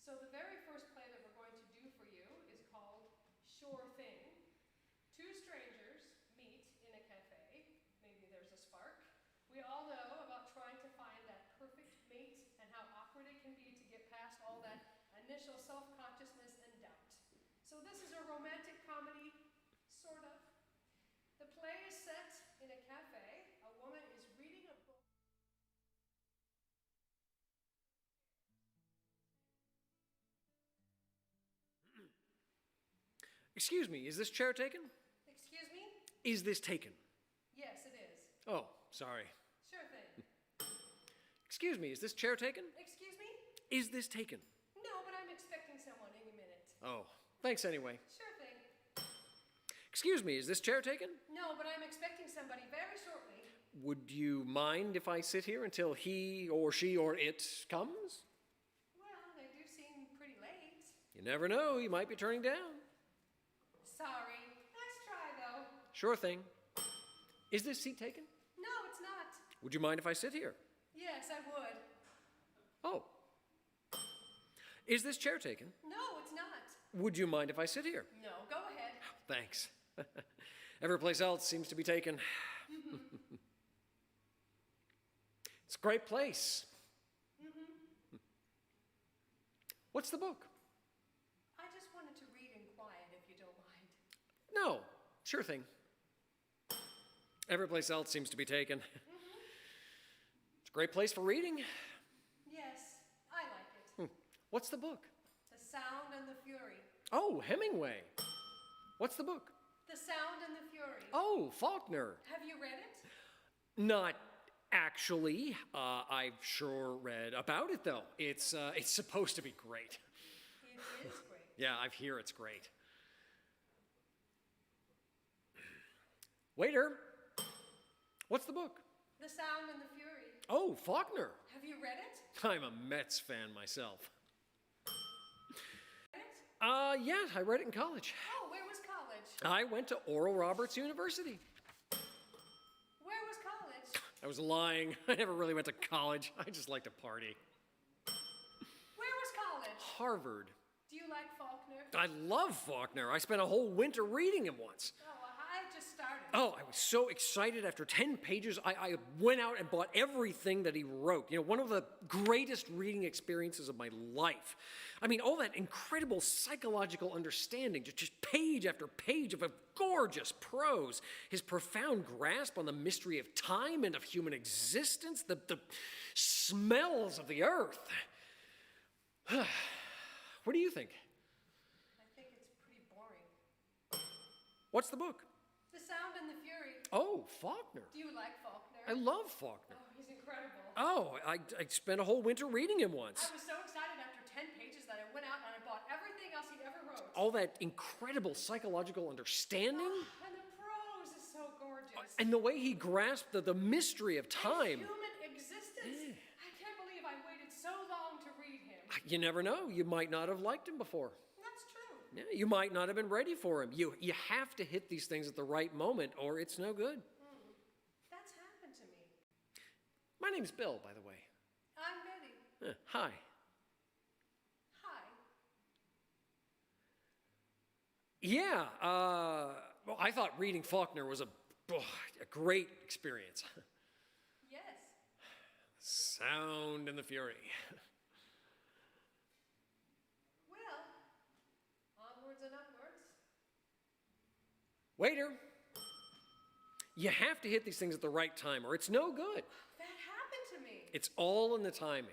So the very first play that we're going to do for you is called Sure Thing. Two strangers meet in a cafe. Maybe there's a spark. We all know about trying to find that perfect mate and how awkward it can be to get past all that initial self-consciousness and doubt. So this is a romantic comedy, sort of. The play is set in a cafe. A woman is reading a book. Excuse me, is this chair taken? Excuse me? Is this taken? Yes, it is. Oh, sorry. Sure thing. Excuse me, is this chair taken? Excuse me? Is this taken? No, but I'm expecting someone any minute. Oh, thanks anyway. Sure thing. Excuse me, is this chair taken? No, but I'm expecting somebody very shortly. Would you mind if I sit here until he or she or it comes? Well, they do seem pretty late. You never know, you might be turning down. Sorry. Nice try, though. Sure thing. Is this seat taken? No, it's not. Would you mind if I sit here? Yes, I would. Oh. Is this chair taken? No, it's not. Would you mind if I sit here? No, go ahead. Thanks. Every place else seems to be taken. It's a great place. What's the book? I just wanted to read in quiet, if you don't mind. No, sure thing. Every place else seems to be taken. It's a great place for reading. Yes, I like it. What's the book? The Sound and the Fury. Oh, Hemingway. What's the book? The Sound and the Fury. Oh, Faulkner. Have you read it? Not actually. I've sure read about it, though. It's supposed to be great. It is great. Yeah, I hear it's great. Waiter, what's the book? The Sound and the Fury. Oh, Faulkner. Have you read it? I'm a Mets fan myself. Read it? Yeah, I read it in college. Oh, where was college? I went to Oral Roberts University. Where was college? I was lying. I never really went to college. I just like to party. Where was college? Harvard. Do you like Faulkner? I love Faulkner. I spent a whole winter reading him once. Oh, I just started. Oh, I was so excited. After 10 pages, I went out and bought everything that he wrote. You know, one of the greatest reading experiences of my life. I mean, all that incredible psychological understanding, just page after page of a gorgeous prose. His profound grasp on the mystery of time and of human existence, the smells of the earth. What do you think? I think it's pretty boring. What's the book? The Sound and the Fury. Oh, Faulkner. Do you like Faulkner? I love Faulkner. Oh, he's incredible. Oh, I spent a whole winter reading him once. I was so excited after 10 pages that I went out and I bought everything else he'd ever wrote. All that incredible psychological understanding. Oh, and the prose is so gorgeous. And the way he grasped the mystery of time. And human existence. I can't believe I waited so long to read him. You never know. You might not have liked him before. That's true. Yeah, you might not have been ready for him. You have to hit these things at the right moment or it's no good. That's happened to me. My name's Bill, by the way. I'm Betty. Hi. Hi. Yeah, well, I thought reading Faulkner was a great experience. Yes. Sound and the Fury. Well, onwards and upwards. Waiter, you have to hit these things at the right time or it's no good. That happened to me. It's all in the timing.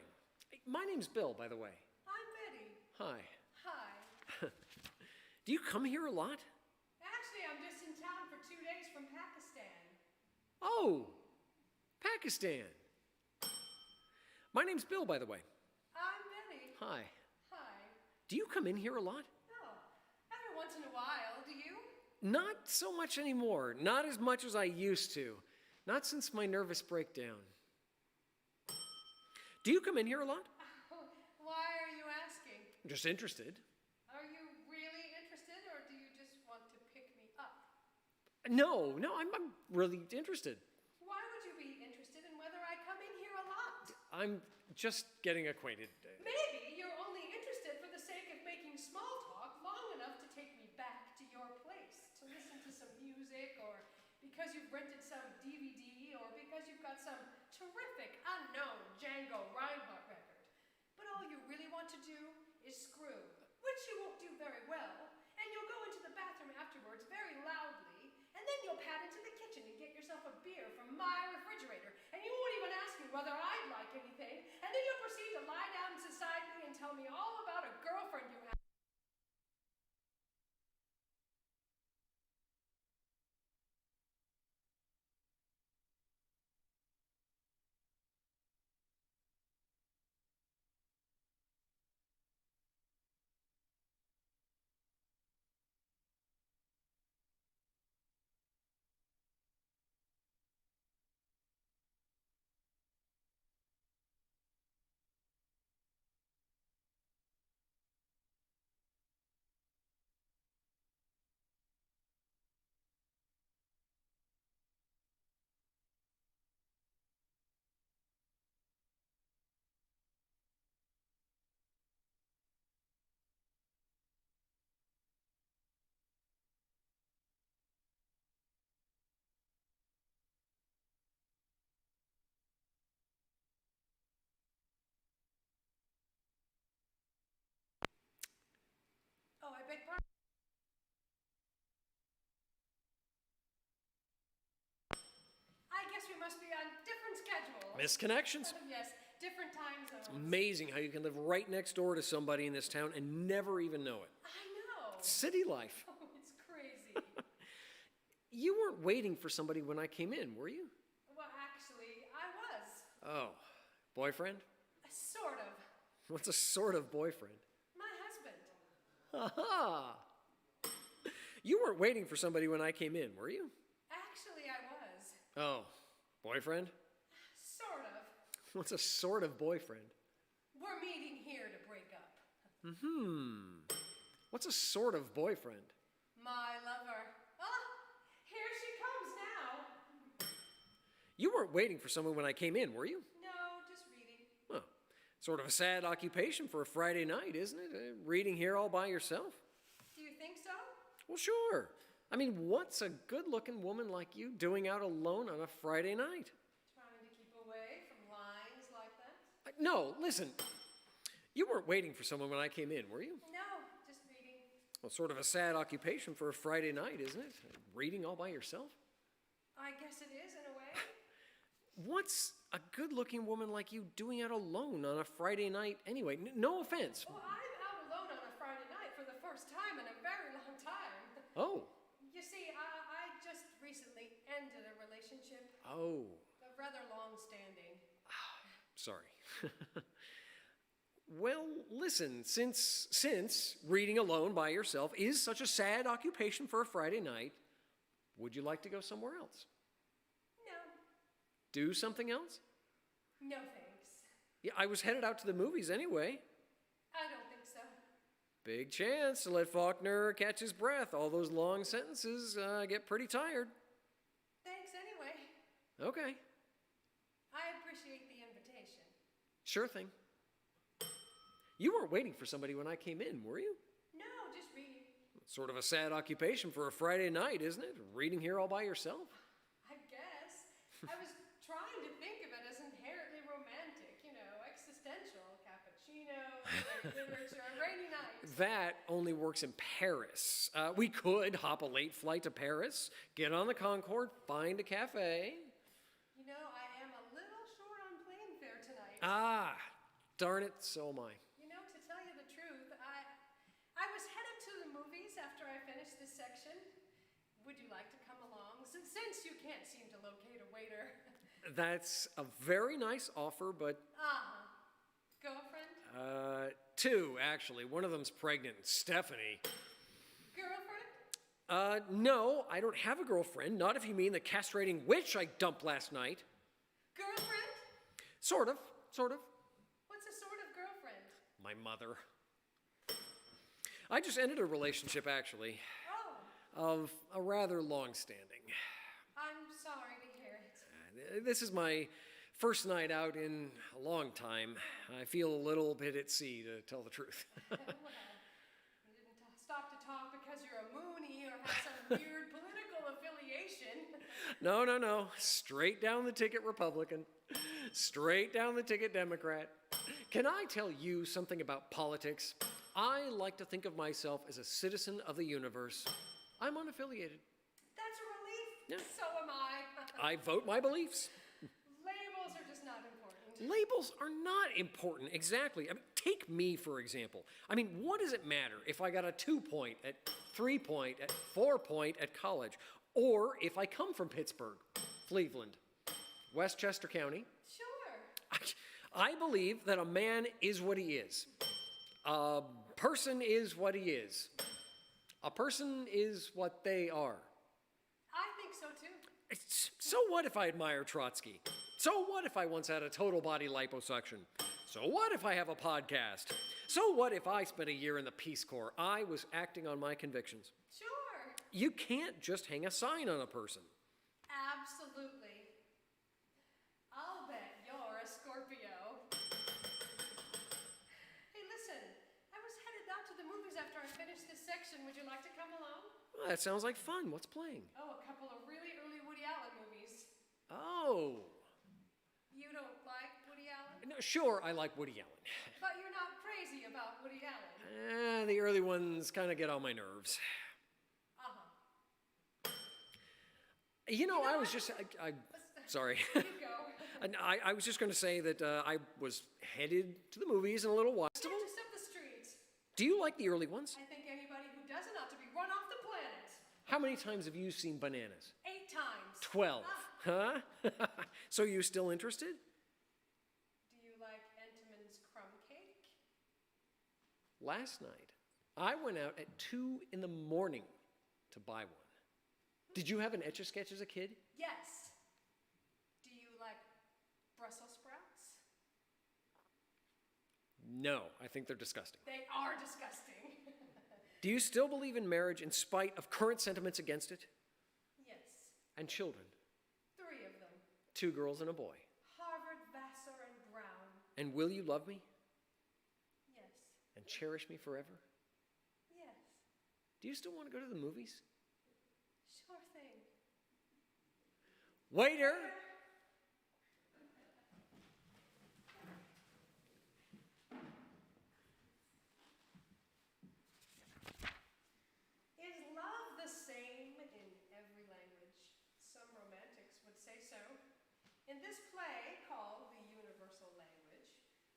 My name's Bill, by the way. I'm Betty. Hi. Hi. Do you come here a lot? Actually, I'm just in town for 2 days from Pakistan. Oh, Pakistan. My name's Bill, by the way. I'm Betty. Hi. Hi. Do you come in here a lot? No. Every once in a while, do you? Not so much anymore. Not as much as I used to. Not since my nervous breakdown. Do you come in here a lot? Why are you asking? I'm just interested. Are you really interested, or do you just want to pick me up? No, I'm really interested. Why would you be interested in whether I come in here a lot? I'm just getting acquainted. Maybe you're only interested for small talk long enough to take me back to your place, to listen to some music, or because you've rented some DVD, or because you've got some terrific unknown Django Reinhardt record. But all you really want to do is screw, which you won't do very well, and you'll go into the bathroom afterwards very loudly, and then you'll pad into the kitchen and get yourself a beer from my refrigerator, and you won't even ask me whether I'd like anything, and then you'll proceed to lie down beside me and tell me all about a girlfriend you have. Oh, I beg pardon? I guess we must be on different schedules. Misconnections. Yes, different time zones. Amazing how you can live right next door to somebody in this town and never even know it. I know. City life. Oh, it's crazy. You weren't waiting for somebody when I came in, were you? Well, actually, I was. Oh, boyfriend? Sort of. What's a sort of boyfriend? My husband. Aha! You weren't waiting for somebody when I came in, were you? Actually, I was. Oh, boyfriend? Sort of. What's a sort of boyfriend? We're meeting here to break up. What's a sort of boyfriend? My lover. Ah, here she comes now. You weren't waiting for someone when I came in, were you? No, just reading. Well, sort of a sad occupation for a Friday night, isn't it? Reading here all by yourself? Do you think so? Well, sure. I mean, what's a good-looking woman like you doing out alone on a Friday night? Trying to keep away from lines like that? No, listen. You weren't waiting for someone when I came in, were you? No, just reading. Well, sort of a sad occupation for a Friday night, isn't it? Reading all by yourself? I guess it is, in a way. What's a good-looking woman like you doing out alone on a Friday night anyway? No offense. Well, I'm out alone on a Friday night for the first time in a very long time. Oh. You see, I just recently ended a relationship. Oh. Rather long-standing. Sorry. Well, listen, since reading alone by yourself is such a sad occupation for a Friday night, would you like to go somewhere else? No. Do something else? No, thanks. Yeah, I was headed out to the movies anyway. I don't think so. Big chance to let Faulkner catch his breath. All those long sentences get pretty tired. Thanks anyway. Okay. I appreciate the invitation. Sure thing. You weren't waiting for somebody when I came in, were you? No, just reading. Sort of a sad occupation for a Friday night, isn't it? Reading here all by yourself? I guess. I was trying to think of it as inherently romantic, existential, cappuccino, literature, a rainy night. That only works in Paris. We could hop a late flight to Paris, get on the Concorde, find a cafe. I am a little short on plane fare tonight. Ah, darn it, so am I. To tell you the truth, I was headed to the movies after I finished this section. Would you like to come along, since you can't seem to locate a waiter? That's a very nice offer, but... Girlfriend? Two, actually. One of them's pregnant, Stephanie. Girlfriend? No, I don't have a girlfriend. Not if you mean the castrating witch I dumped last night. Girlfriend? Sort of. What's a sort of girlfriend? My mother. I just ended a relationship, actually. Oh. Of a rather long-standing. I'm sorry to hear it. This is my first night out in a long time. I feel a little bit at sea, to tell the truth. Well, by some weird political affiliation. No, no, no. Straight down the ticket Republican. Straight down the ticket Democrat. Can I tell you something about politics? I like to think of myself as a citizen of the universe. I'm unaffiliated. That's a relief. Yeah. So am I. I vote my beliefs. Labels are just not important. Labels are not important, exactly. I mean, take me, for example. I mean, what does it matter if I got a 2-point, at 3-point, at 4-point at college, or if I come from Pittsburgh, Cleveland, Westchester County? Sure. I believe that a man is what he is. A person is what he is. A person is what they are. I think so too. So what if I admire Trotsky? So what if I once had a total body liposuction? So what if I have a podcast? So what if I spent a year in the Peace Corps? I was acting on my convictions. Sure. You can't just hang a sign on a person. Absolutely. I'll bet you're a Scorpio. Hey, listen, I was headed out to the movies after I finished this section. Would you like to come along? Well, that sounds like fun. What's playing? Oh, a couple of really early Woody Allen movies. Oh. You don't like Woody Allen? No, sure, I like Woody Allen. But you're not crazy about Woody Allen. The early ones kind of get on my nerves. Uh-huh. You know, I was just, sorry. You go. And I was just going to say that I was headed to the movies in a little while. Just up the street. Do you like the early ones? I think anybody who doesn't ought to be run off the planet. How many times have you seen Bananas? 8 times. 12. Huh? So you still interested? Do you like Entenmann's crumb cake? Last night, I went out at 2 in the morning to buy one. Did you have an Etch-a-Sketch as a kid? Yes. Do you like Brussels sprouts? No, I think they're disgusting. They are disgusting. Do you still believe in marriage in spite of current sentiments against it? Yes. And children? 3 of them. 2 girls and a boy. Harvard, Vassar, and Brown. And will you love me? Yes. And cherish me forever? Yes. Do you still want to go to the movies? Sure thing. Waiter! Is love the same in every language? Some romantics would say so. In this play, called The Universal Language,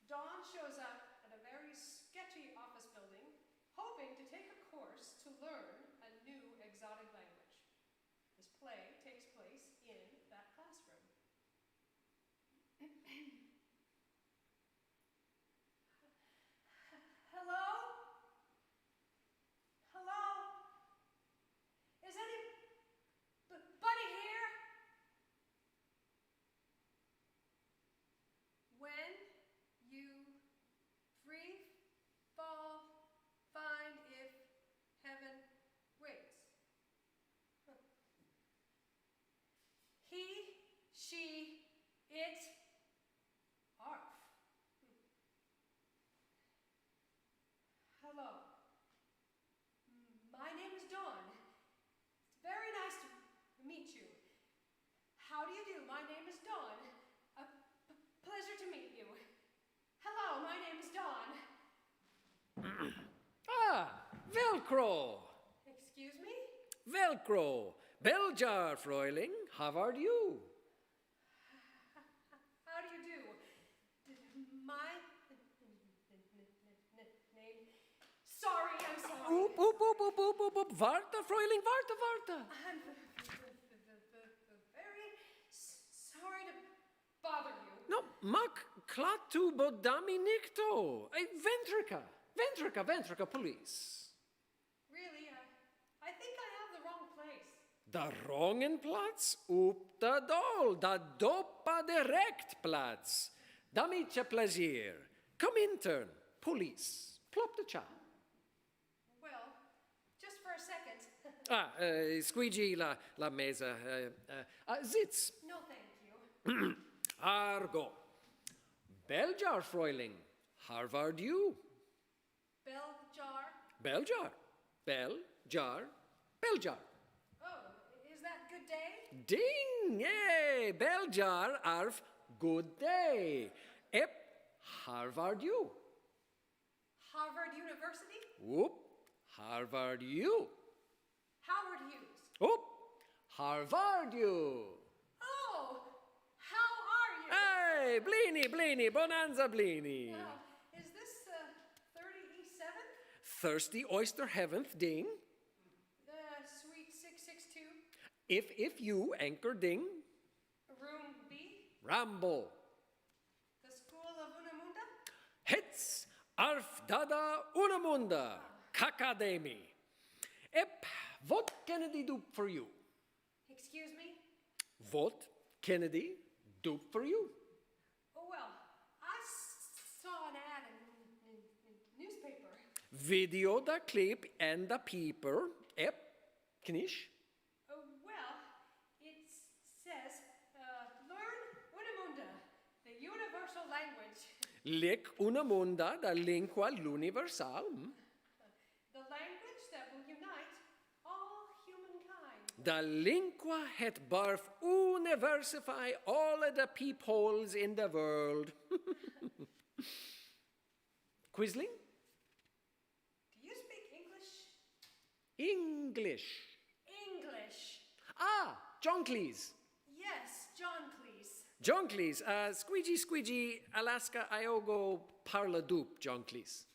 Dawn shows up at a very sketchy office building, hoping to take a course to learn a new exotic language. This play takes place in that classroom. Hello? Hello? Is anybody here? When you free fall, find if heaven waits. Huh. He, she, it, arf. Hello. My name is Dawn. It's very nice to meet you. How do you do? My name is Dawn. A pleasure to meet you. Hello, my name is Dawn. Velcro! Excuse me? Velcro! Beljar, Fräuling, how are you? How do you do? My name. Sorry, I'm sorry. Oop, oop, oop, oop, oop, oop, oop. Warte, Fräuling, warte, warte. I'm very sorry to bother you. No, mak klatu bodami nikto. Ventrica, police. Really, I think I have the wrong place. Da Rongenplatz upp da Dol, da Doppa Direktplatz. Damice plaisir. Come intern, police. Plop the cha. Well, just for a second. Squeegee la mesa. Sitz. No, thank you. Argo. Beljar, Fräuling. Harvard you. Bell jar. Beljar. Beljar. Beljar. Oh, is that good day? Ding! Yay! Beljar arf good day. Ep Harvard you. Harvard University? Whoop. Harvard you. Howard Hughes. Whoop. Harvard you. Oh, how are you? Hey, Bleeny, bonanza Bleeny. Is this 30 East 7th? Thirsty oyster heaventh ding. Suite 662? If you anchor ding. Room B? Rambo. The School of Unamunda? Hits arf dada unamunda. Kakademi. Ep, what Kennedy do for you? Excuse me? What Kennedy do for you? Oh, well, I saw an ad in newspaper. Video da clip and da peeper. Ep, knish. Oh, well, it says, learn Unamunda, the universal language. Lic unamunda da lingua l'universal. The language that will unite all humankind. Da lingua het barf universify all the peepholes in the world. Quisling? Do you speak English? English. English. Ah, John Cleese. Yes, John, please. John Cleese. Squeegee, Alaska, Iogo, parla dupe, John Cleese.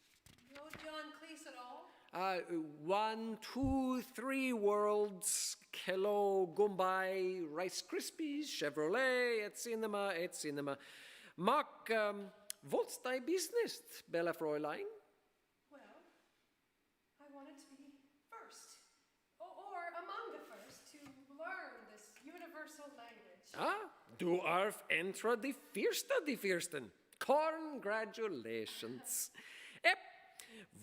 No John Cleese at all? 1, 2, 3 worlds, Kello, Gumbai, Rice Krispies, Chevrolet, et cinema. Mark, what's thy business, Bella Fräulein? Well, I wanted to be first, or among the first, to learn this universal language. Du arf entra die Fürsten. Congratulations. Ep,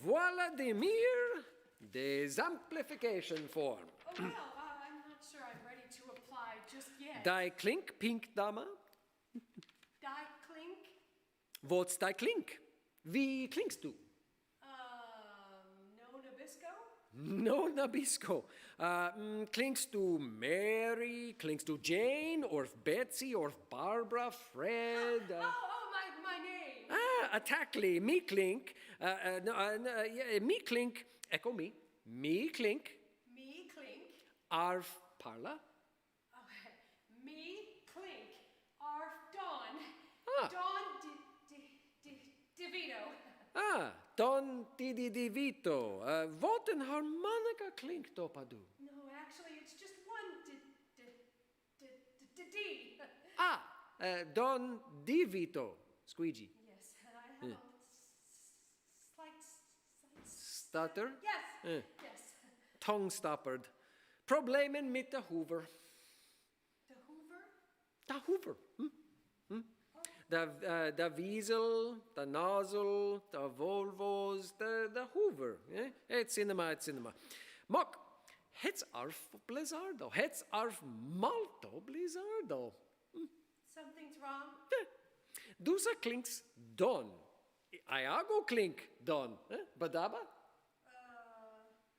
voilà the mere desamplification form. Oh, well, I'm not sure I'm ready to apply just yet. Die Klink, Pink Dama. Die Klink? What's die Klink? Wie klingst du? No Nabisco? No Nabisco. Klingst du Mary? Klingst du Jane? Or Betsy? Or Barbara? Fred? My name. Attackly. Me klink. Me klink. Echo me. Me klink. Me Klink. Arf parla. Okay. Me Klink. Arf Dawn. Ah. Dawn DeVito. Don di Vito. What in harmonica klink dopa du? No, actually, it's just one D. Don di Vito. Squeegee. Yes, I have a slight Stutter? Yes, yes. Tongue stoppered. Problemen mit der Hoover. The Hoover? Der Hoover. Der Wiesel, der Nozzle, der Volvos, der Hoover. It's cinema. Mock, het's arf blizzardo. Het's arf malto blizzardo. Something's wrong? Dusa klinks don. Iago klink don. Badaba?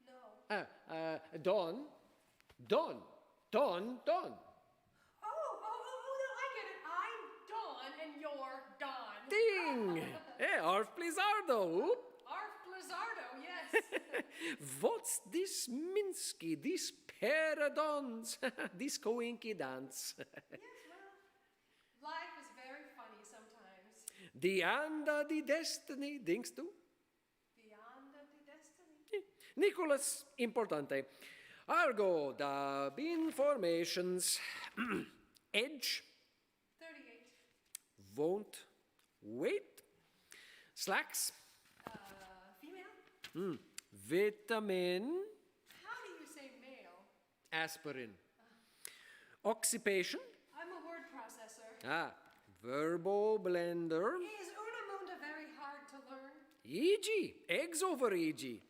No. Don. Oh, no, I get it. I'm Dawn and you're Don. Ding! Arf blizzardo. Oop. Arf Blizzardo, yes. What's this Minsky, this paradons, this coinkydance? Yes, well, life is very funny sometimes. The anda di destiny, denkst du? Beyond the destiny. Nicholas, importante. Argo, da informations. Edge, 38. won't wait. Slacks, Female? vitamin, How do you say male? aspirin. Occupation, I'm a word processor. verbo blender. Is Unamunda very hard to learn? E.g., eggs over E.g.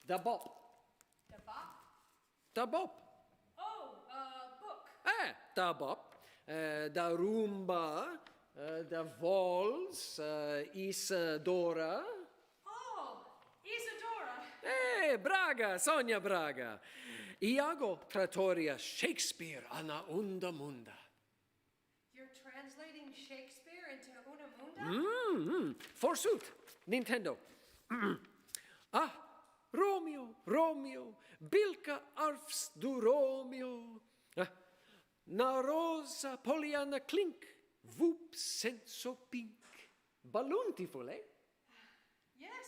Da bop. The bop? Da bop. Oh, book. Da bop. Da Roomba. Da Vols. Isadora. Oh, Isadora. Braga, Sonia Braga. Iago Trattoria, Shakespeare, Ana Unda Munda. You're translating Shakespeare into Una Munda? Forsooth, Nintendo. Romeo, Romeo, bilka arfs du Romeo. Na rosa Poliana klink, vup senso pink. Balloontiful, eh? Yes.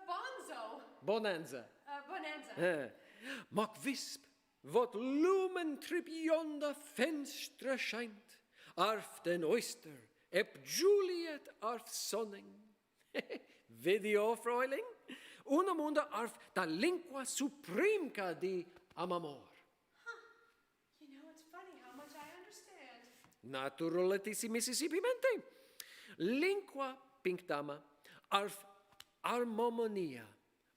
Bonzo. Bonanza. Bonanza. Mag wisp, wat lumen tribionda Fenstre scheint, arf den Oyster, eb Juliet arf Sonning. Video, Fräuling? Una munda arf da lingua supremca di amamor. You know, it's funny how much I understand. Naturalissimissimamente. Lingua pinctama arf armonia.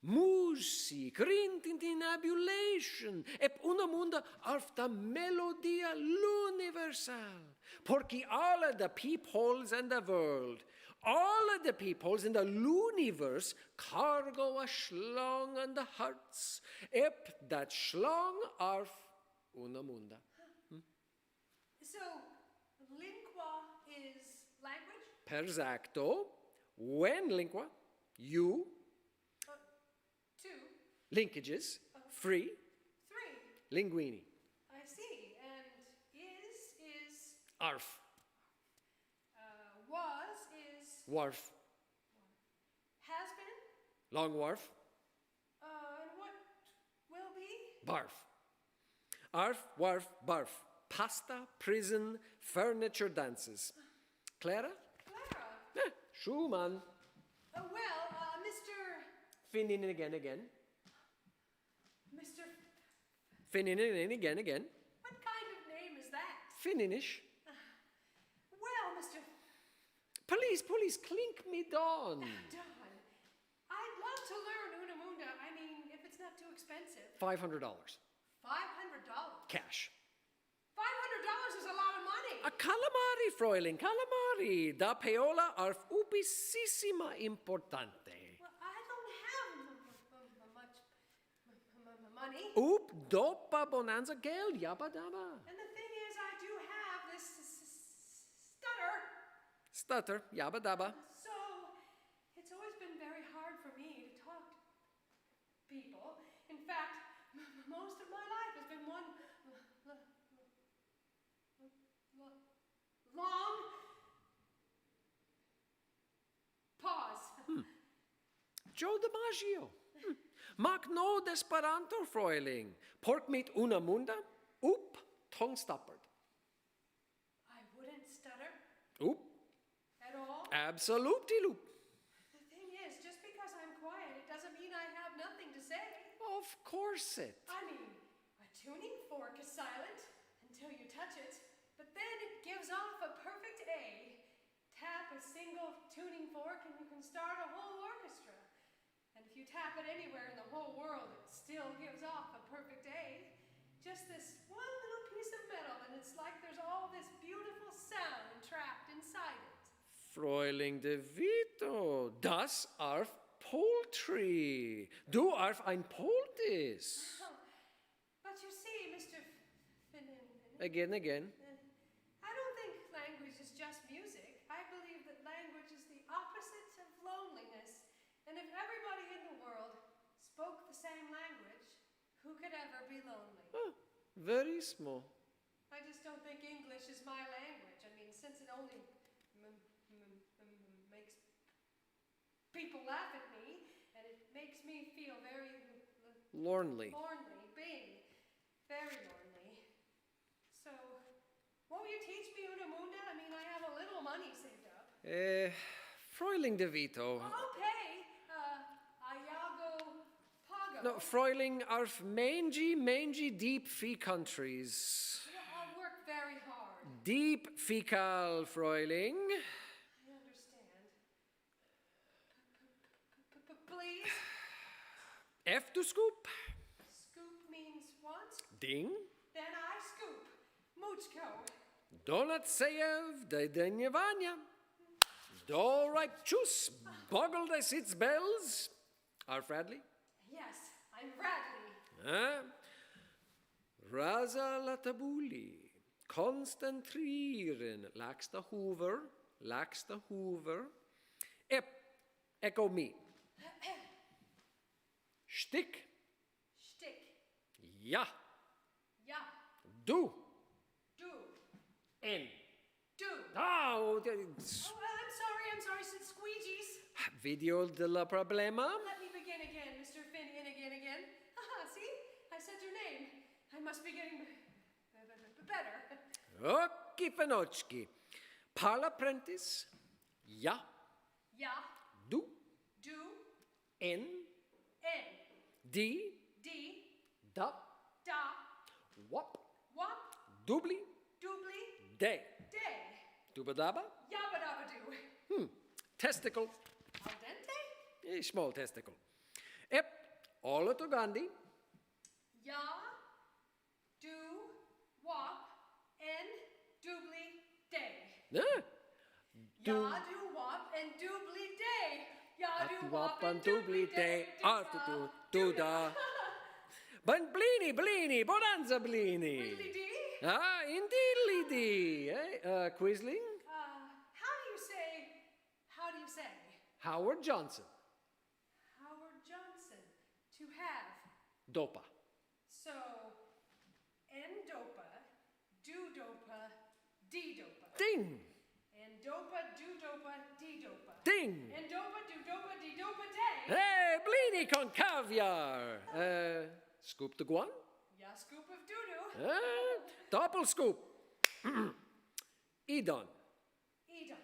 Music, rintintinabulation, ep una munda arf da melodia l'universal. Porque alle the peepholes in the world, all the peoples in the looniverse cargo a schlong on the hearts, ep that schlong arf una munda. So, lingua is language? Persacto, when lingua, you, Two. linkages, free, Three. linguini, I see. And is arf, was is warf, has been. long warf, And what will be? barf. Arf, warf, barf. Pasta, prison, furniture, dances. Clara? Clara. Schumann. Mr. Finning again. Mr. Finning again. What kind of name is that? Finnish. Well, Mr. Police, clink me down. Don, I'd love to learn Una Munda. I mean, if it's not too expensive. $500. $500. Cash. $500 is a lot of money. A calamari, Fräulein, calamari. Da paola arf ubicissima importante. Well, I don't have much money. Up dopa bonanza gel, yabba dabba. And the thing is, I do have this stutter. Stutter, yabba dabba. So, it's always been very hard for me to talk to people. In fact, most of my life has been one long pause. Joe DiMaggio. Mag no desperanto, Fräulein. Pork meat una munda, up, tongue stoppered. I wouldn't stutter Oop, at all. absolutely loop. The thing is, just because I'm quiet, it doesn't mean I have nothing to say. Of course it. I mean, a tuning fork is silent until you touch it, but then it gives off a perfect A. Tap a single tuning fork and you can start a whole orchestra. And if you tap it anywhere in the whole world, it still gives off a perfect A. Just this one little piece of metal, and it's like there's all this beautiful sound trapped inside it. Fräulein de Vito, das arf poultry. Du arf ein Poultis. But you see, Mr. Finnan, Again. I don't think language is just music. I believe that language is the opposite of loneliness. And if everybody in the world spoke the same language, who could ever be lonely? Oh, very small. I just don't think English is my language. I mean, since it only makes people laugh at me, and it makes me feel very Lonely. being very lonely. So, won't you teach me Una Munda? I mean, I have a little money saved up. Fräulein de Vito. Okay, Iago Pago. No, Fräulein arf mangy deep fee countries. I'll work very hard. Deep fecal, Fräulein. I understand. Please? F to scoop. Scoop means what? Ding. Then I scoop. Muchko. Donut sayev de denyavanya. Do ripe juice. Boggle the sits bells. Arf Radley. Radley. Rasa latabuli. Koncentrieren. Lägsta hoover. Echo me. Stick. Ja. Du. En. Oh, I'm sorry, squeegees. Video de la problema. Let me begin again, Mr. Finn, in again. Haha, see? I said your name. I must be getting better. Oki fenochki. Parla apprentice. Ja. Du. En. Di. Da. Wop. Dubli. Day. Dubadaba. Yabba-dabba-doo. Testicle. Al dente? A small testicle. All to Gandhi. Ya, do, wop, en, doobly, day. Ah. Ya, do, wop, and doobly, day. Ya, do, wop, and Dubli doobly, day. day. Artu do da. But blini, bonanza blini. Wiggly-dee? Indeedly dee. Quisling. How do you say? Howard Johnson. Howard Johnson. To have. Dopa. So, N-dopa, do-dopa, D-dopa. Ding. N-dopa, do-dopa, D-dopa. Ding. N-dopa, do-dopa, D-dopa, day. Hey, blini con caviar. Scoop the guan. Ya scoop of doo-doo. Doppel scoop. Edon. Edon.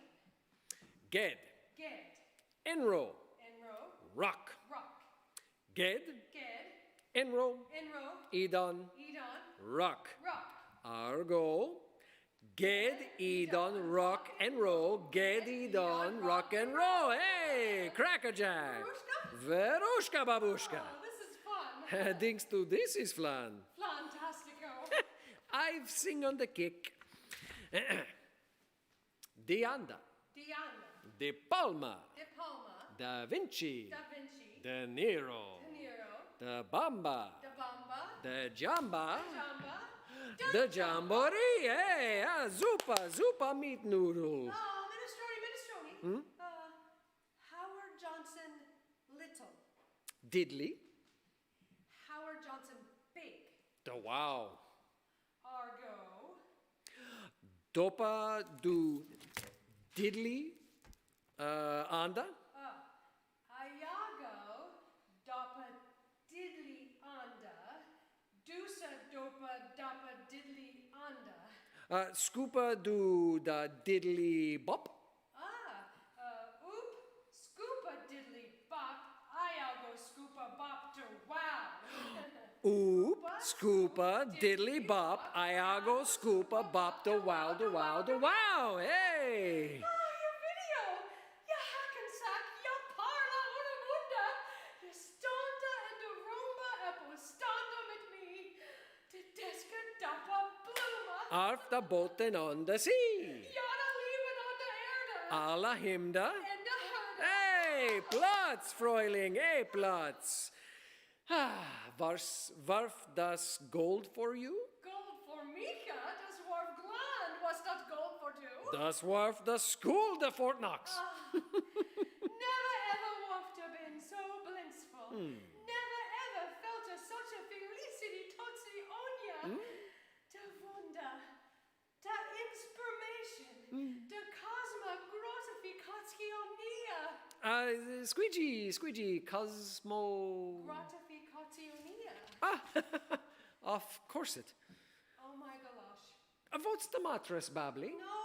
Ged. Ged. Enro. Enro. Rock. Rock. Ged. Ged. Enro. Enro. Edon. Edon. Rock. Rock. Argo. Ged, Edon, rock and roll. Ged, Edon, rock and roll. Hey, crackerjack. Verushka babushka. Oh, this is fun. Thanks to this is flan. Flantastico. I've sing on the kick. Dianda. Diana. De Palma. De Palma. Da Vinci. Da Vinci. De Nero. De Nero. Da Bamba. Da Bamba. De Jamba. Jamba. The Jamboree. Hey, zupa meat noodle. Oh, minestrone. Howard Johnson Little. Diddly. Howard Johnson Big. The wow. Argo. Dopa do diddly anda. Ayago. Dopa Diddly Anda. Dusa Dopa Dopa Diddly Anda. Scoopa do da diddly bop. Oop. Scoopa Diddly Bop. Ayago Scoopa Bop to wow. Oop, scoopa, diddly bop, Iago, scoopa, bop, the wow, the wow, the wow, hey! Your video! Ya hackensack, ya parla una munda! Ya stonda and the rumba apostanda mit me! De deska dappa bluma! Arf the boten on the sea! Yada lieben on the erde! Alla himda! And the herde! Hey, Platz, Fräuling, hey, Platz! Warf das Gold for you? Gold for Mika, das warf gland, was dat gold for du? Das warf das School de Fort Knox. Never ever warfed a been so blissful. Never ever felt a such a felicity totsi onya. Da wonder, da inspiration, da cosma gratificationia. Squeegee, Cosmo... Gratificationia. Of course it. Oh my gosh. What's the mattress, Babbly? No,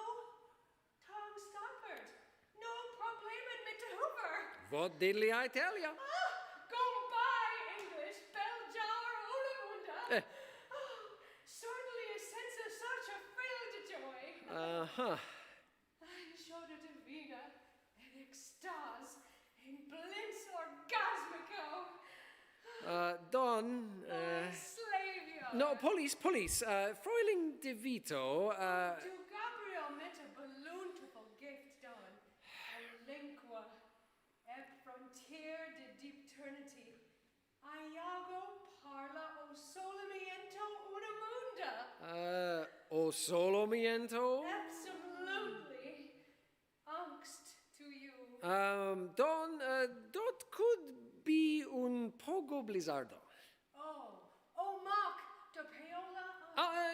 Tom Stoppard. No problem mit the Hoover. What diddly I tell ya? Go by English, bell jar, Olamunda. Certainly a sense of such a filled joy. I showed it to Vina, an extase, in blintz orgasmico. Don, Slavia. No, police. Fräuling De Vito, To Gabriel met a balloon to gift done. A lingua, eb frontier de deep eternity. Iago parla o solamente una munda. O solo miento? Absolutely. Angst to you. Don, dot could be un poco blizzardo. Oh, Mark, de paola.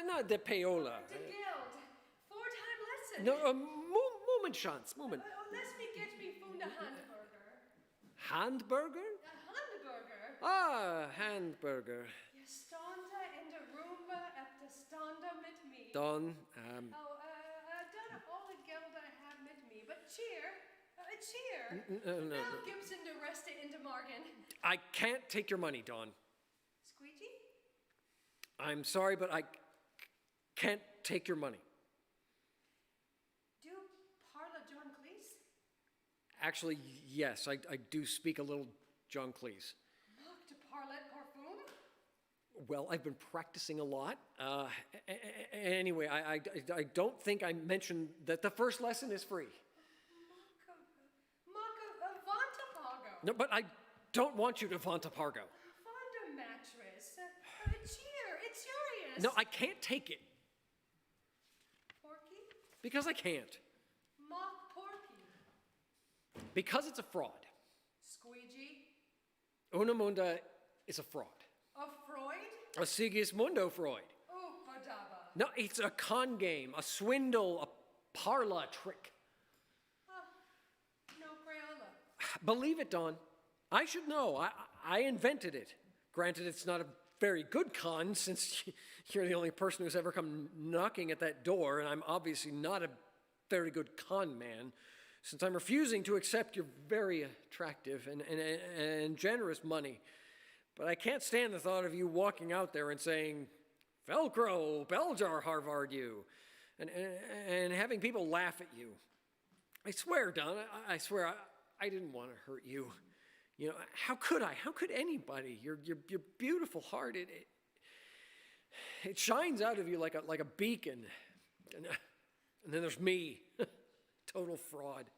Not de paola. De guild. 4-time lesson. No, moment chance, moment. Let me get me funda handburger. Handburger? Handburger. Handburger. Je standa in de roomba efter standa met me. Don, Dan alle gelden had met me. But cheer. Cheer. no. Mel Gibson de reste in de morgen. I can't take your money, Don. Squeegee? I'm sorry, but I can't take your money. Do parla John Cleese? Actually, yes, I do speak a little John Cleese. Mark de parlet parfum? Well, I've been practicing a lot. Anyway, I don't think I mentioned that the first lesson is free. Mark Vantapago. No, but I don't want you to Vantapargo. Fonda mattress. Cheer. It's serious. No, I can't take it. Porky? Because I can't. Mock Porky. Because it's a fraud. Squeegee? Unamunda is a fraud. A Freud? A Sigismundo Freud. Oh, Badaba. No, it's a con game, a swindle, a parla trick. No Crayola. Believe it, Don. I should know. I invented it. Granted, it's not a very good con, since you're the only person who's ever come knocking at that door, and I'm obviously not a very good con man, since I'm refusing to accept your very attractive and generous money. But I can't stand the thought of you walking out there and saying, Velcro, Beljar Harvard you, and having people laugh at you. I swear, Don, I swear, I didn't want to hurt you. You know, how could I? How could anybody? Your beautiful heart, it shines out of you like a beacon. And then there's me, total fraud.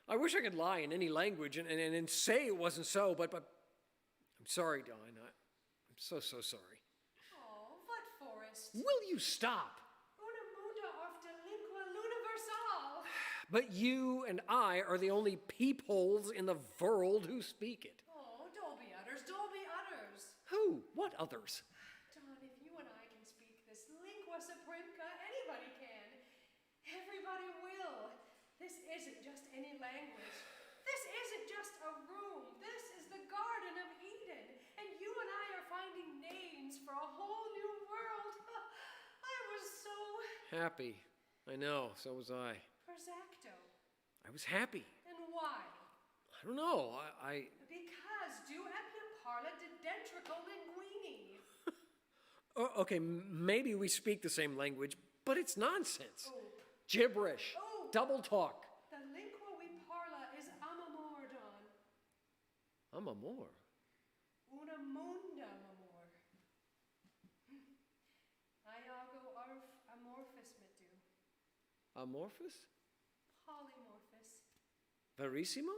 I wish I could lie in any language and say it wasn't so, but I'm sorry, Don. I'm so sorry. Oh, what Forrest? Will you stop? Una mundo of de lingua universal. But you and I are the only peepholes in the world who speak it. Oh, don't be others. Who? What others? Don, if you and I can speak this lingua supremca, anybody can. Everybody will. This isn't just any language. This isn't just a room. This is the Garden of Eden. And you and I are finding names for a whole new world. I was so... Happy. I know, so was I. Prosecto. I was happy. And why? I don't know, I... Because du appia parla de dentrico linguini. Okay, maybe we speak the same language, but it's nonsense. Oh. Gibberish. Oh. Double talk. The lingua we parla is amamor, Don. Amor. Una munda amor. Iago arf amorphous metu. Amorphous? Polymorphous. Verissimo?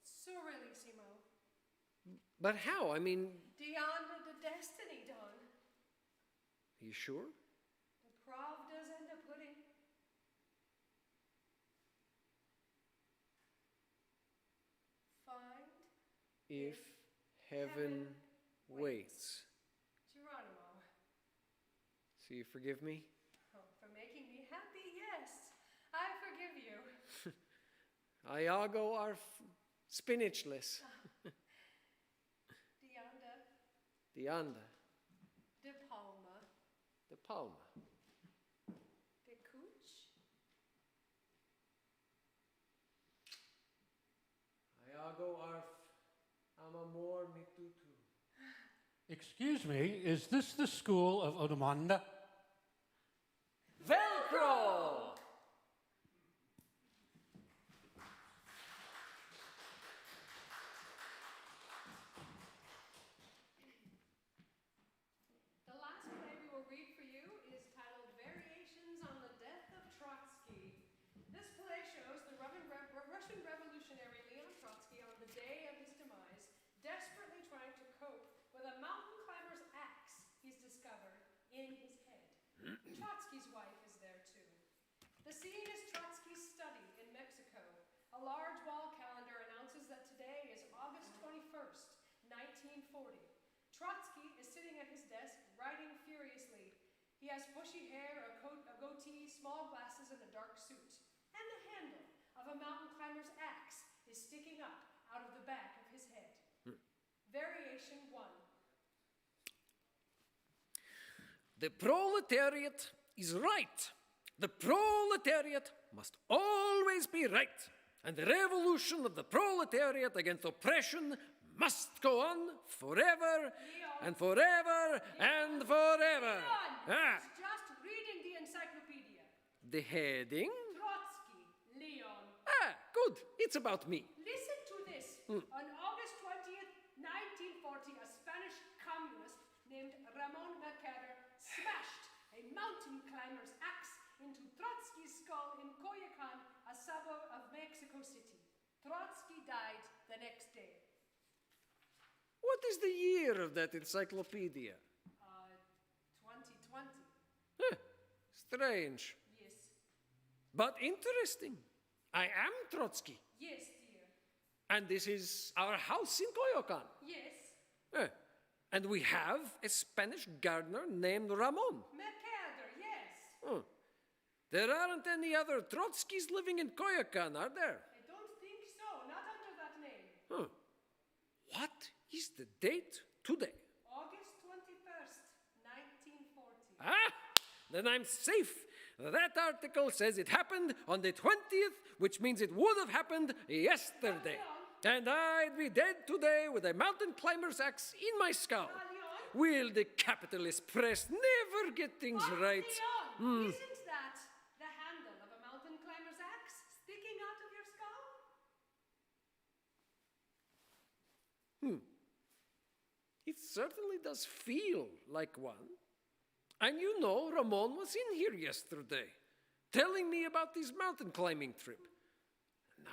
Surrealissimo. But how? I mean, Dianda de destiny, Don. are you sure? The pravdas and the pudding. Find If heaven waits. Geronimo. So you forgive me? Oh, for making me happy, yes. I forgive you. Iago are spinachless. Dianda Dianda. de palma. De palma. De cooch. Iago are amor mitutu. Excuse me, is this the school of Odomanda? Velcro! The last play we will read for you is titled Variations on the Death of Trotsky. This play shows the Russian revolutionary Leon Trotsky on the day of his demise, desperately trying to cope in his head. Trotsky's wife is there too. The scene is Trotsky's study in Mexico. A large wall calendar announces that today is August 21st, 1940. Trotsky is sitting at his desk, writing furiously. He has bushy hair, a goatee, small glasses, and a dark suit. And the handle of a mountain climber's axe is sticking up out of the back of his head. Variation 1. The proletariat is right. The proletariat must always be right. And the revolution of the proletariat against oppression must go on forever and forever and forever. Leon, he's just reading the encyclopedia. The heading? Trotsky, Leon. Good. It's about me. Listen to this. On August 20th, 1940, a Spanish communist named Ramon Mercader smashed a mountain climber's axe into Trotsky's skull in Coyoacan, a suburb of Mexico City. Trotsky died the next day. What is the year of that encyclopedia? 2020. Strange. Yes. But interesting. I am Trotsky. Yes, dear. And this is our house in Coyoacan. Yes. And we have a Spanish gardener named Ramon. Mercader, yes. There aren't any other Trotskys living in Coyoacan, are there? I don't think so. Not under that name. What is the date today? August 21st, 1940. Then I'm safe. That article says it happened on the 20th, which means it would have happened yesterday. And I'd be dead today with a mountain climber's axe in my skull. Will the capitalist press never get things right? Leon, isn't that the handle of a mountain climber's axe sticking out of your skull? It certainly does feel like one. And you know, Ramon was in here yesterday, telling me about this mountain climbing trip.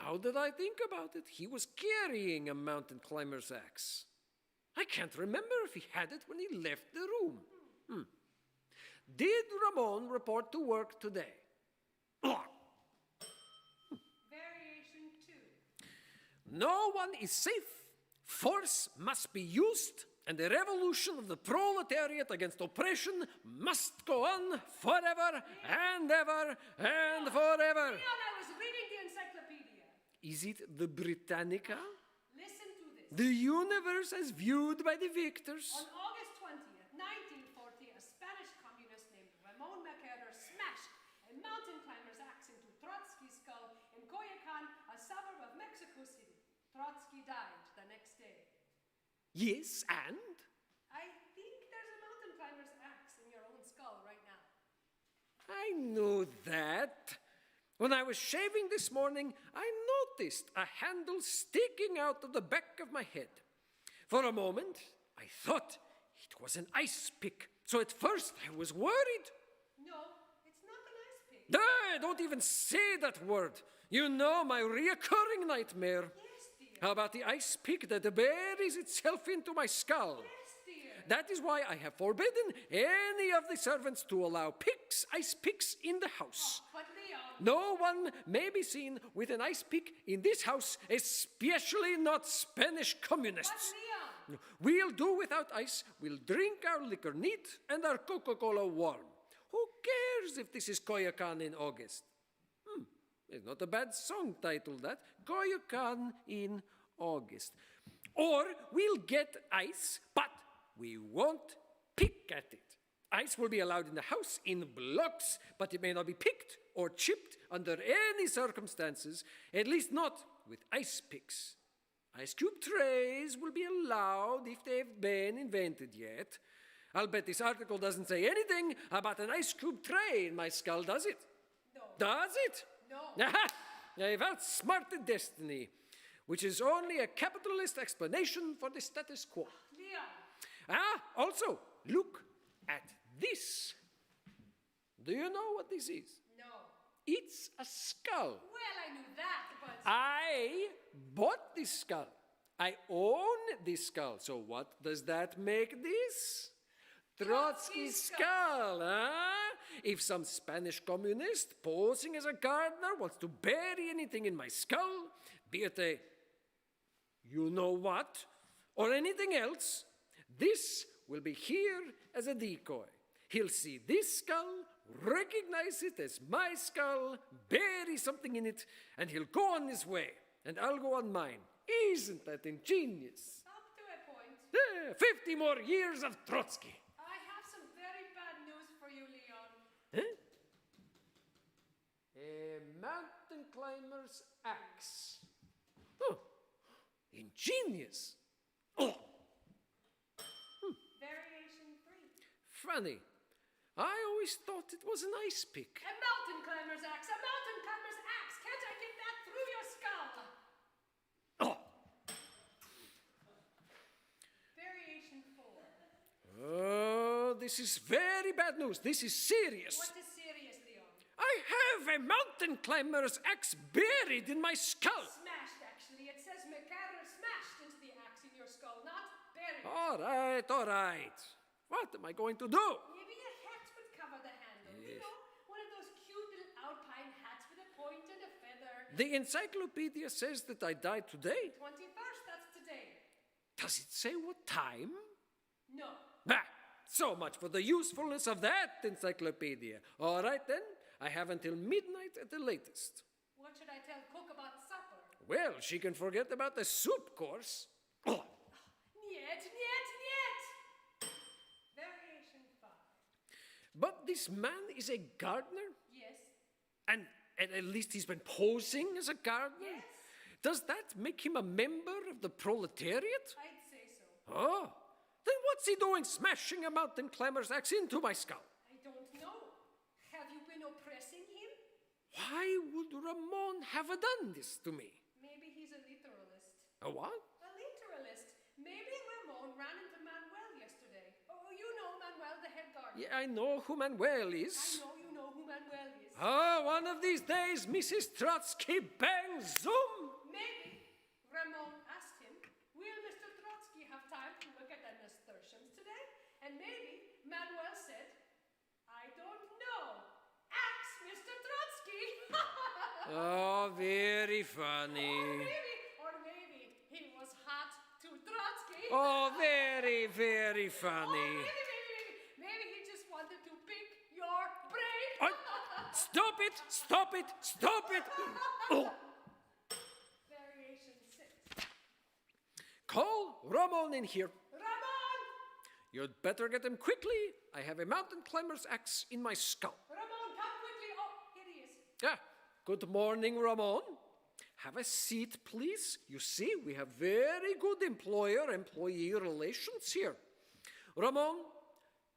Now that I think about it, he was carrying a mountain climber's axe. I can't remember if he had it when he left the room. Did Ramon report to work today? Variation 2. No one is safe. Force must be used, and the revolution of the proletariat against oppression must go on forever and ever and forever. Leon, I was reading the encyclopedia. Is it the Britannica? Listen to this. The universe as viewed by the victors? On August 20th, 1940, a Spanish communist named Ramon Mercader smashed a mountain climber's axe into Trotsky's skull in Coyoacan, a suburb of Mexico City. Trotsky died the next day. Yes, and? I think there's a mountain climber's axe in your own skull right now. I know that. When I was shaving this morning, I noticed a handle sticking out of the back of my head. For a moment, I thought it was an ice pick. So at first, I was worried. No, it's not an ice pick. Don't even say that word. You know my reoccurring nightmare. Yes, dear. How about the ice pick that buries itself into my skull? Yes, dear. That is why I have forbidden any of the servants to allow ice picks in the house. But Leon. No one may be seen with an ice pick in this house, especially not Spanish communists. But Leon. We'll do without ice. We'll drink our liquor neat and our Coca-Cola warm. Who cares if this is Coyoacan in August? It's not a bad song title, that. Coyoacan in August. Or we'll get ice, but we won't pick at it. Ice will be allowed in the house in blocks, but it may not be picked or chipped under any circumstances, at least not with ice picks. Ice cube trays will be allowed if they've been invented yet. I'll bet this article doesn't say anything about an ice cube tray in my skull, does it? No. Does it? No. I've outsmarted destiny, which is only a capitalist explanation for the status quo. Leon. Also, look at this. Do you know what this is? No. It's a skull. Well, I knew that, but... I bought this skull. I own this skull. So what does that make this? Trotsky's skull, huh? If some Spanish communist posing as a gardener wants to bury anything in my skull, be it a you know what, or anything else, this will be here as a decoy. He'll see this skull, recognize it as my skull, bury something in it, and he'll go on his way, and I'll go on mine. Isn't that ingenious? Up to a point. 50 more years of Trotsky. I have some very bad news for you, Leon. Huh? A mountain climber's axe. Oh, ingenious. Oh, Variation 3. funny. I always thought it was an ice pick. A mountain climber's axe! A mountain climber's axe! Can't I get that through your skull? Oh, Variation 4. oh, this is very bad news. This is serious. What is serious, Leon? I have a mountain climber's axe buried in my skull. Smashed, actually. It says McCarran smashed into the axe in your skull, not buried. All right, all right. What am I going to do? Maybe a hat would cover the handle. You know, one of those cute little alpine hats with a point and a feather. The encyclopedia says that I died today. 21st, that's today. Does it say what time? No. Bah, so much for the usefulness of that encyclopedia. All right then, I have until midnight at the latest. What should I tell Cook about supper? Well, she can forget about the soup course. Oh, Niet, niet, niet! Variation 5. but this man is a gardener? Yes. And at least he's been posing as a gardener? Yes. Does that make him a member of the proletariat? I'd say so. Oh, then what's he doing smashing a mountain climber's axe into my skull? I don't know. Have you been oppressing him? Why would Ramon have done this to me? Maybe he's a literalist. A what? A literalist. Maybe Ramon ran into Manuel yesterday. Oh, you know Manuel, the head gardener. Yeah, I know who Manuel is. I know you know who Manuel is. Oh, one of these days, Mrs. Trotsky, bang, zoom! Maybe Ramon asked him, will Mr. Trotsky have time to look at the nasturtiums today? And maybe Manuel said, I don't know. Ask Mr. Trotsky. Oh, very funny. Or maybe he was hot to Trotsky. Oh, very, very funny. Maybe he just wanted to pick your brain. Oh, stop it, stop it, stop it! Oh. Variation 6. Call Ramon in here. Ramon! You'd better get him quickly. I have a mountain climber's axe in my skull. Ramon, come quickly. Oh, here he is. Yeah. Good morning, Ramon. Have a seat, please. You see, we have very good employer-employee relations here. Ramon,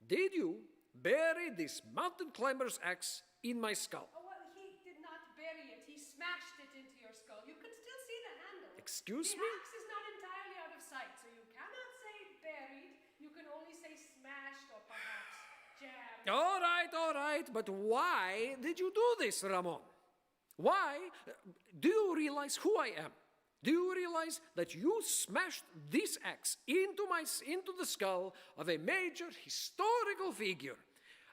did you bury this mountain climber's axe in my skull? Oh, well, he did not bury it. He smashed it into your skull. You can still see the handle. Excuse the me? axe is not entirely out of sight, so you cannot say buried. You can only say smashed or perhaps jammed. All right, but why did you do this, Ramon? Why? Do you realize who I am? Do you realize that you smashed this axe into the skull of a major historical figure?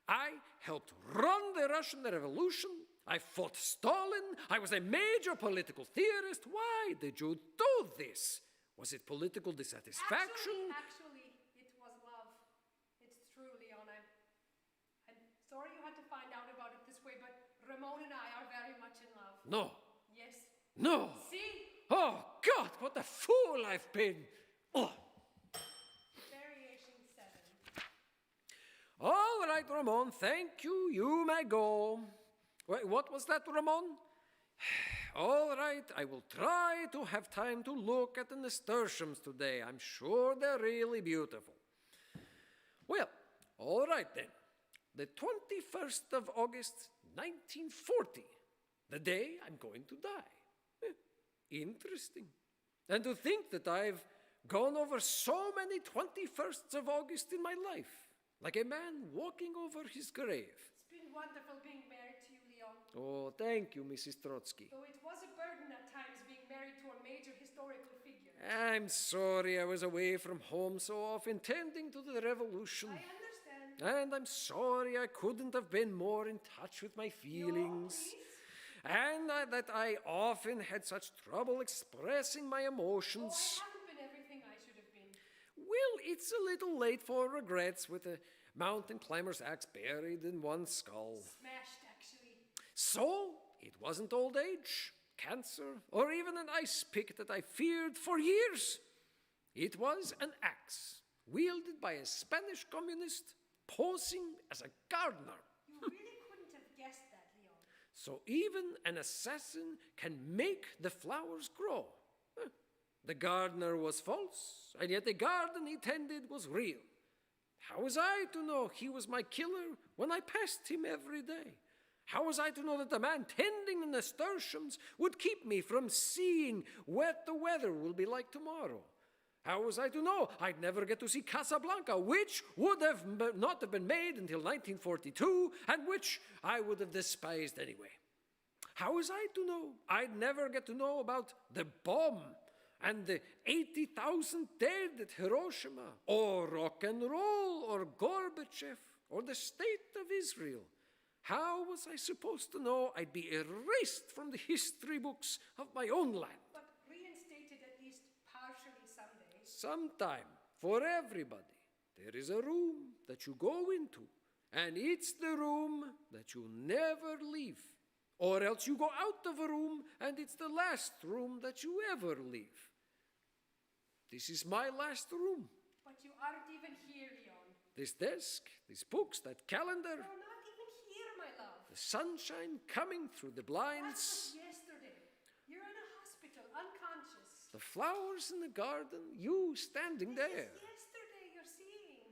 I helped run the Russian Revolution. I fought Stalin. I was a major political theorist. Why did you do this? Was it political dissatisfaction? Actually, it was love. It's true, Leon. I'm sorry you had to find out about it this way, but Ramon and I are very much in love. No. Yes. No. See? Oh, God, what a fool I've been. Oh. Variation 7. All right, Ramon, thank you. You may go. Wait, what was that, Ramon? All right, I will try to have time to look at the nasturtiums today. I'm sure they're really beautiful. Well, all right then. The 21st of August, 1940, the day I'm going to die. Interesting. And to think that I've gone over so many 21st of August in my life, like a man walking over his grave. It's been wonderful being married to you, Leon. Oh, thank you, Mrs. Trotsky. Though it was a burden at times being married to a major historical figure. I'm sorry I was away from home so often, tending to the revolution. I understand. And I'm sorry I couldn't have been more in touch with my feelings. And that I often had such trouble expressing my emotions. Oh, I haven't been everything I should have been. Well, it's a little late for regrets with a mountain climber's axe buried in one skull. Smashed, actually. So, it wasn't old age, cancer, or even an ice pick that I feared for years. It was an axe, wielded by a Spanish communist, posing as a gardener. You really couldn't have guessed that, Leon. So even an assassin can make the flowers grow. The gardener was false, and yet the garden he tended was real. How was I to know he was my killer when I passed him every day? How was I to know that the man tending the nasturtiums would keep me from seeing what the weather will be like tomorrow? How was I to know I'd never get to see Casablanca, which would have not have been made until 1942, and which I would have despised anyway? How was I to know I'd never get to know about the bomb and the 80,000 dead at Hiroshima, or rock and roll, or Gorbachev, or the state of Israel? How was I supposed to know I'd be erased from the history books of my own land? But reinstated at least partially someday. Sometime, for everybody, there is a room that you go into, and it's the room that you never leave. Or else you go out of a room, and it's the last room that you ever leave. This is my last room. But you aren't even here, Leon. This desk, these books, that calendar, You're not even here, my love. the sunshine coming through the That blinds, was yesterday. You're in a hospital, unconscious. the flowers in the garden, you standing This there. is yesterday you're seeing.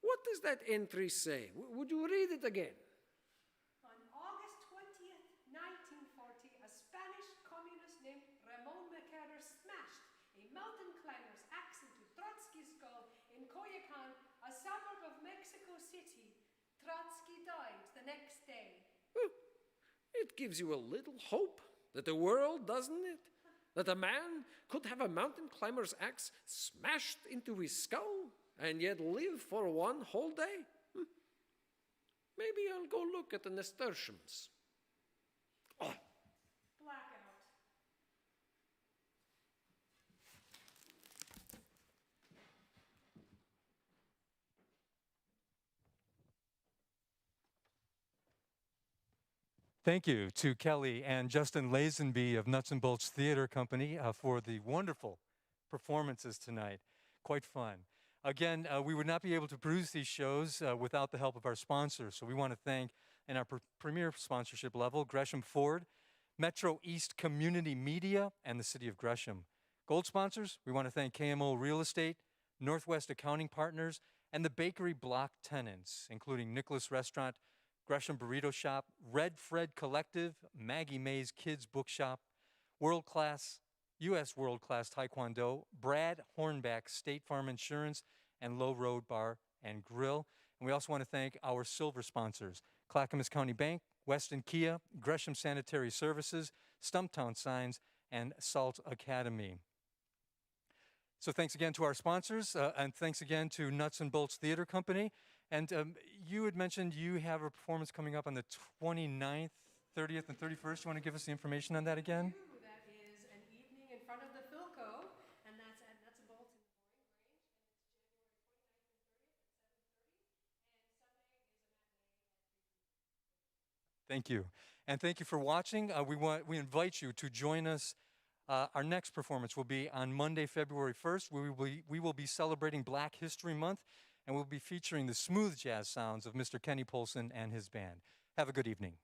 What does that entry say? Would you read it again? On August 20th, 1940, a Spanish communist named Ramon Mercader smashed a mountain climber's axe into Trotsky's skull in Coyoacan, a suburb of Mexico City. Trotsky died the next day. It gives you a little hope that the world, doesn't it? That a man could have a mountain climber's axe smashed into his skull and yet live for one whole day? Maybe I'll go look at the nasturtiums. Oh, Blackout. Thank you to Kelly and Justin Lazenby of Nutz-n-Boltz Theater Company for the wonderful performances tonight. Quite fun. Again, we would not be able to produce these shows without the help of our sponsors. So we want to thank, in our premier sponsorship level, Gresham Ford, Metro East Community Media, and the City of Gresham. Gold sponsors, we want to thank KMO Real Estate, Northwest Accounting Partners, and the Bakery Block tenants, including Nicholas Restaurant, Gresham Burrito Shop, Red Fred Collective, Maggie May's Kids Bookshop, U.S. World Class Taekwondo, Brad Hornback State Farm Insurance, and Low Road Bar and Grill. And we also want to thank our silver sponsors, Clackamas County Bank, Weston Kia, Gresham Sanitary Services, Stumptown Signs, and Salt Academy. So thanks again to our sponsors, and thanks again to Nutz-n-Boltz Theater Company. And you had mentioned you have a performance coming up on the 29th, 30th, and 31st. You want to give us the information on that again? That is an evening in front of the Philco, and that's at Nutz-n-Boltz in the Boring Grange, and it's January 29th and 30th at 7:30. And Sunday is a matinee at 3. Thank you. And thank you for watching. We invite you to join us. Our next performance will be on Monday, February 1st. We will be celebrating Black History Month, and we'll be featuring the smooth jazz sounds of Mr. Kenny Polson and his band. Have a good evening.